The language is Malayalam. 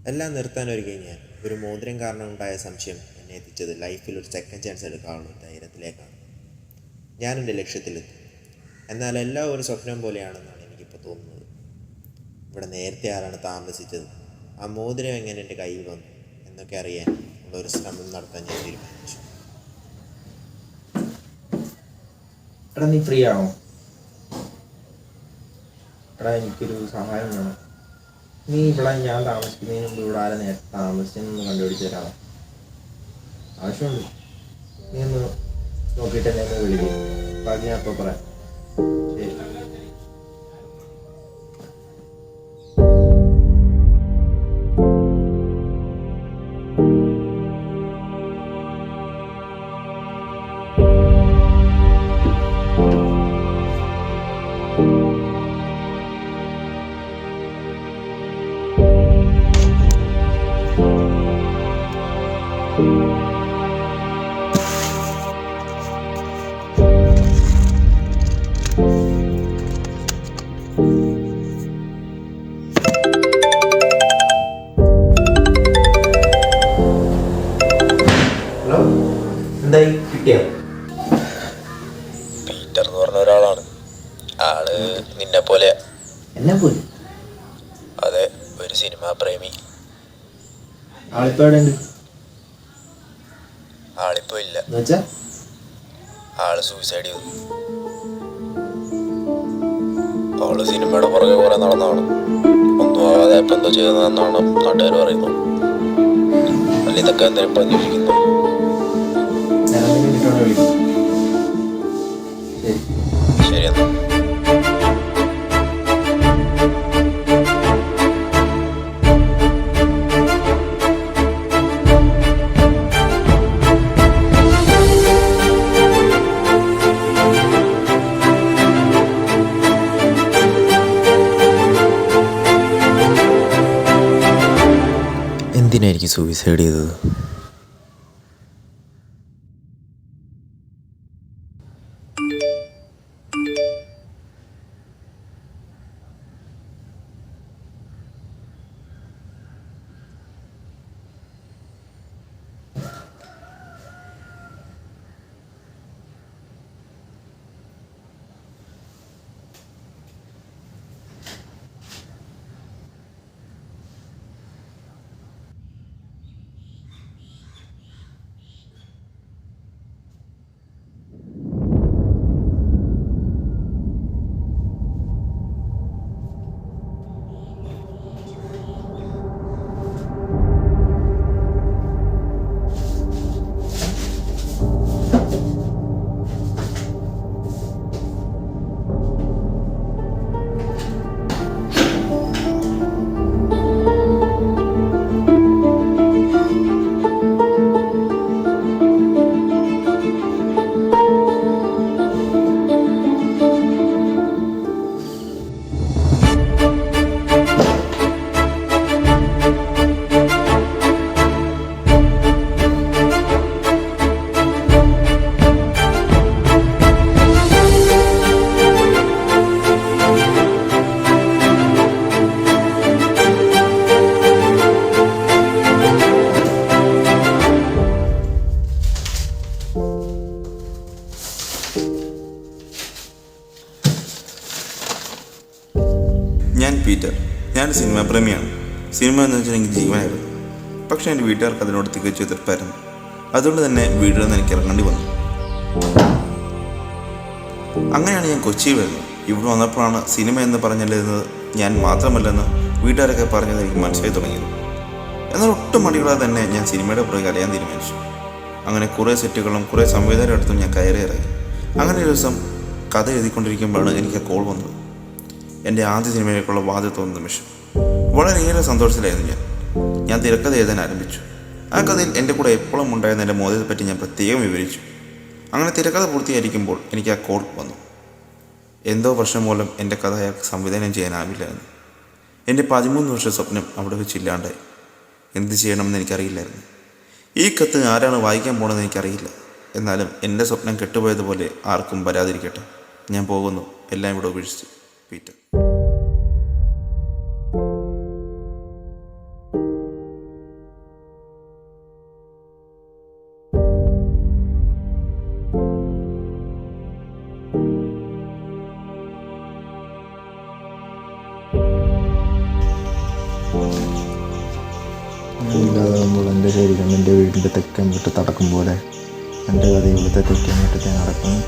എല്ലാം നിർത്താനൊരുങ്ങി ഞാൻ. ഒരു മോതിരം കാരണം ഉണ്ടായ സംശയം എന്നെ എത്തിച്ചത് ലൈഫിൽ ഒരു സെക്കൻഡ് ചാൻസ് എടുക്കാനുള്ള ധൈര്യത്തിലേക്കാണ്. ഞാൻ എൻ്റെ ലക്ഷ്യത്തിലെത്തി. എന്നാൽ എല്ലാം ഒരു സ്വപ്നം പോലെയാണെന്നാണ് എനിക്കിപ്പോൾ തോന്നുന്നത്. ഇവിടെ നേരത്തെ ആരാണ് താമസിച്ചത്, ആ മോതിരം എങ്ങനെ എൻ്റെ കയ്യിൽ വന്നു എന്നൊക്കെ അറിയാൻ ഉള്ള ഒരു ശ്രമം നടത്താൻ ഞാൻ തീരുമാനിച്ചു. എടാ, നീ ഫ്രീ ആണോ? എടാ, എനിക്കൊരു സഹായം വേണം. നീ ഇവിടെ ഞാൻ താമസിക്കുന്നതിന് മുമ്പ് ഇവിടെ ആരെ നേരത്തെ താമസിച്ചെന്ന് കണ്ടുപിടിച്ച് തരാമോ? ആവശ്യമുണ്ട്. നീ ഒന്ന് നോക്കിയിട്ട് എന്നെ ഒന്ന് വിളിക്കും. ബാക്കി ഞാൻ അപ്പോൾ പറയാം. ശരി. ഹലോ, എന്തായി? കിട്ടിയോ? പീറ്റർ എന്ന് പറഞ്ഞ ഒരാളാണ്. ആള് നിന്നെ പോലെ. എന്നെ പോലെ? അതെ, ഒരു സിനിമാ പ്രേമി. ആളിപ്പോ എവിടെ ഉണ്ട്? ആളിപ്പോ ഇല്ല. എന്നുവെച്ചാ ആള് സൂയിസൈഡ് ചെയ്തു. അവള് സിനിമയുടെ പുറകെ കുറെ നടന്നാണ്. ഒന്നും ആവാതെ ഇപ്പം എന്തോ ചെയ്തതെന്നാണ് നാട്ടുകാർ പറയുന്നത്. അല്ല, ഇതൊക്കെ എന്തെങ്കിലും പറഞ്ഞിരിക്കുന്നു. ശരി എന്നാ. എന്തിനായിരിക്കും സൂയിസൈഡ് ചെയ്തത്? ഞാൻ പീറ്റർ. ഞാൻ സിനിമാ പ്രേമിയാണ്. സിനിമ എന്ന് വെച്ചാൽ എനിക്ക് ജീവനായിരുന്നു. പക്ഷേ എൻ്റെ വീട്ടുകാർക്ക് അതിനോട് തികച്ചു എതിർപ്പായിരുന്നു. അതുകൊണ്ട് തന്നെ വീട്ടിൽ നിന്ന് എനിക്ക് ഇറങ്ങേണ്ടി വന്നു. അങ്ങനെയാണ് ഞാൻ കൊച്ചിയിൽ വരുന്നത്. ഇവിടെ വന്നപ്പോഴാണ് സിനിമ എന്ന് പറഞ്ഞിരുന്നത് ഞാൻ മാത്രമല്ലെന്ന് വീട്ടുകാരൊക്കെ പറഞ്ഞത് എനിക്ക് മനസ്സിലായി തുടങ്ങിയത്. എന്നാൽ ഒട്ടും മടികളാതെ തന്നെ ഞാൻ സിനിമയുടെ പുറകെ അലയാൻ തീരുമാനിച്ചു. അങ്ങനെ കുറേ സെറ്റുകളും കുറേ സംവിധാനം എടുത്തും ഞാൻ കയറി ഇറങ്ങി. അങ്ങനെ ഒരു ദിവസം കഥ എഴുതിക്കൊണ്ടിരിക്കുമ്പോഴാണ് എനിക്ക് കോൾ വന്നത്. എൻ്റെ ആദ്യ സിനിമയിലേക്കുള്ള വാതിൽ തുറന്ന നിമിഷം. വളരെയേറെ സന്തോഷത്തിലായിരുന്നു ഞാൻ തിരക്കഥ എഴുതാൻ ആരംഭിച്ചു. ആ കഥയിൽ എൻ്റെ കൂടെ എപ്പോഴും ഉണ്ടായിരുന്ന എൻ്റെ മോദത്തെപ്പറ്റി ഞാൻ പ്രത്യേകം വിവരിച്ചു. അങ്ങനെ തിരക്കഥ പൂർത്തിയായിരിക്കുമ്പോൾ എനിക്ക് ആ കോൾ വന്നു. എന്തോ പ്രശ്നം മൂലം എൻ്റെ കഥ അയാൾക്ക് സംവിധാനം ചെയ്യാനാവില്ലായിരുന്നു. എൻ്റെ 13 വർഷ സ്വപ്നം അവിടെ വെച്ചില്ലാണ്ടായി. എന്ത് ചെയ്യണമെന്ന് എനിക്കറിയില്ലായിരുന്നു. ഈ കത്ത് ആരാണ് വായിക്കാൻ പോകണമെന്ന് എനിക്കറിയില്ല. എന്നാലും എൻ്റെ സ്വപ്നം കെട്ടുപോയതുപോലെ ആർക്കും വരാതിരിക്കട്ടെ. ഞാൻ പോകുന്നു. എല്ലാം ഇവിടെ ഉപേക്ഷിച്ച്. പീറ്റർ. നിൻ്റെ വീടിൻ്റെ തെക്കൻ മുറ്റത്ത് നടക്കും പോലെ എൻ്റെ കഥ ഇവിടുത്തെ തെക്കൻ മുറ്റത്തെ നടക്കുന്നു.